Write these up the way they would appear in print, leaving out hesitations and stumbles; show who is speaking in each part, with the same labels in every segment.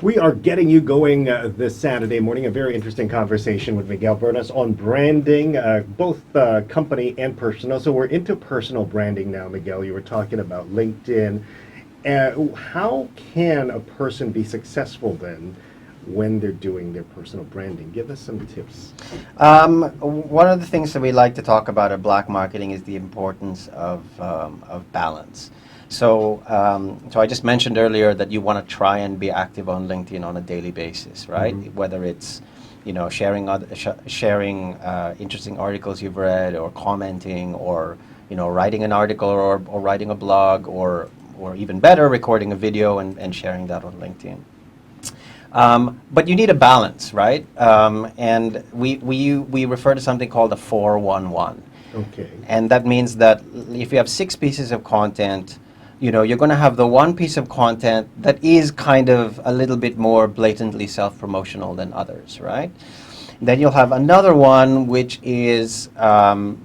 Speaker 1: We are getting you going this Saturday morning. A very interesting conversation with Miguel Bernas on branding, both company and personal. So we're into personal branding now, Miguel. You were talking about LinkedIn. How can a person be successful then when they're doing their personal branding? Give us some tips.
Speaker 2: One of the things that we like to talk about at Black Marketing is the importance of balance. So I just mentioned earlier that you want to try and be active on LinkedIn on a daily basis, right? Mm-hmm. Whether it's sharing interesting articles you've read, or commenting, or writing an article, or writing a blog, or even better, recording a video and sharing that on LinkedIn. But you need a balance, right? And we refer to something called a 4-1-1.
Speaker 1: Okay.
Speaker 2: And that means that if you have 6 pieces of content, you're going to have the one piece of content that is kind of a little bit more blatantly self-promotional than others, right? Then you'll have another one which is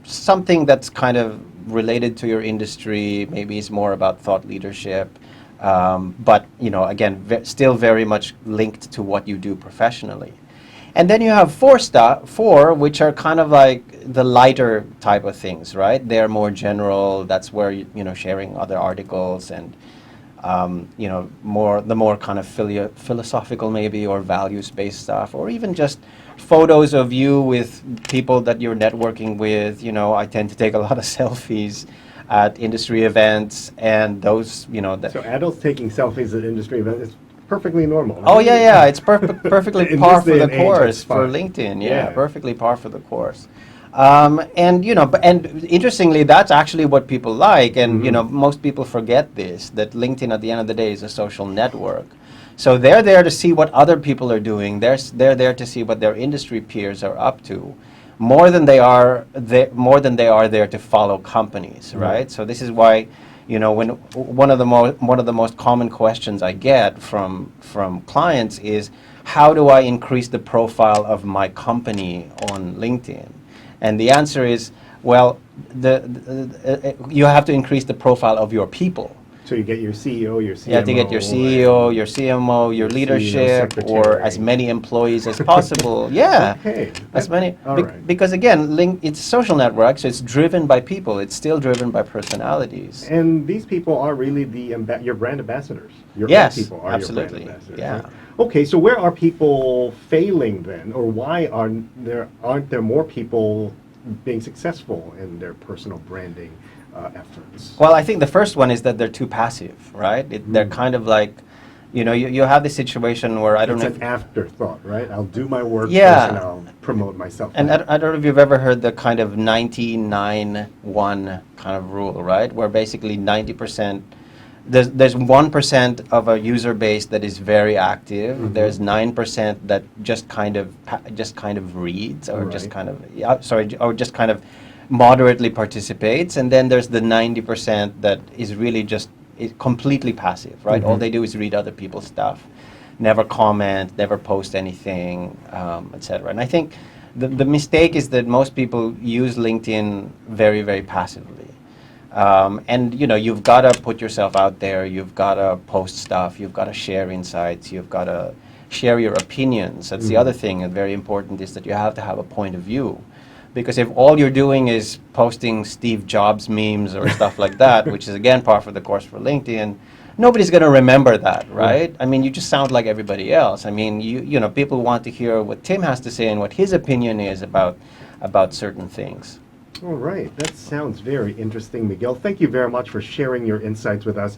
Speaker 2: something that's kind of related to your industry, maybe it's more about thought leadership, but again, still very much linked to what you do professionally. And then you have 4 which are kind of like the lighter type of things, right? They're more general. That's where sharing other articles and the more kind of philosophical maybe, or values-based stuff, or even just photos of you with people that you're networking with. I tend to take a lot of selfies at industry events, and those
Speaker 1: So adults taking selfies at industry events is perfectly normal.
Speaker 2: Oh yeah, it's perfectly par for the course for LinkedIn. Yeah, perfectly par for the course. And interestingly, that's actually what people like. And most people forget this, that LinkedIn at the end of the day is a social network. So they're there to see what other people are doing. They're there to see what their industry peers are up to, more than they are there to follow companies, right? So this is why. When one of the most common questions I get from clients is, how do I increase the profile of my company on LinkedIn? And the answer is, well, you have to increase the profile of your people.
Speaker 1: So you get your CEO, your CMO.
Speaker 2: You have to get your CEO, your CMO, your leadership, or as many employees as possible. Yeah.
Speaker 1: Okay.
Speaker 2: As many.
Speaker 1: Right.
Speaker 2: Because again, it's a social network, so it's driven by people. It's still driven by personalities.
Speaker 1: And these people are really your brand ambassadors. Your
Speaker 2: yes,
Speaker 1: people are
Speaker 2: absolutely.
Speaker 1: Your brand ambassadors.
Speaker 2: Yeah.
Speaker 1: Right? Okay, so where are people failing then, or why aren't there more people being successful in their personal branding efforts?
Speaker 2: Well, I think the first one is that they're too passive, right? They're kind of like, you have this situation where
Speaker 1: It's an afterthought, right? I'll do my work first and I'll promote myself.
Speaker 2: And I don't know if you've ever heard the kind of 99-1 kind of rule, right? Where basically 90%, there's 1% of a user base that is very active. There's 9% that just kind of reads, or just kind of moderately participates, and then there's the 90% that is really just completely passive, right? All they do is read other people's stuff, never comment, never post anything, etc. And I think the mistake is that most people use LinkedIn very, very passively. And you've got to put yourself out there, you've got to post stuff, you've got to share insights, you've got to share your opinions. That's the other thing, and very important, is that you have to have a point of view. Because if all you're doing is posting Steve Jobs memes or stuff like that, which is again par for the course for LinkedIn, nobody's going to remember that, right? I mean, you just sound like everybody else. I mean, people want to hear what Tim has to say and what his opinion is about certain things.
Speaker 1: All right, that sounds very interesting, Miguel. Thank you very much for sharing your insights with us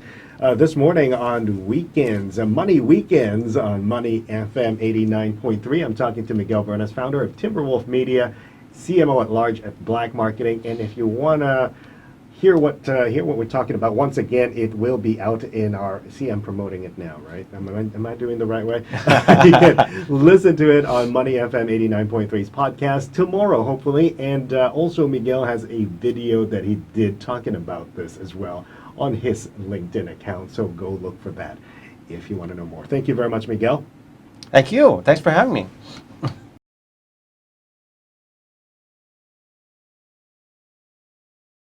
Speaker 1: this morning on Weekends, Money Weekends on Money FM 89.3. I'm talking to Miguel Bernas, founder of Timberwolf Media, CMO at large at Black Marketing. And if you want to hear what we're talking about, once again, it will be out in our, I'm promoting it now, right? Am I doing the right way? You can listen to it on Money FM 89.3's podcast tomorrow, hopefully. And also Miguel has a video that he did talking about this as well on his LinkedIn account. So go look for that if you want to know more. Thank you very much, Miguel.
Speaker 2: Thank you. Thanks for having me.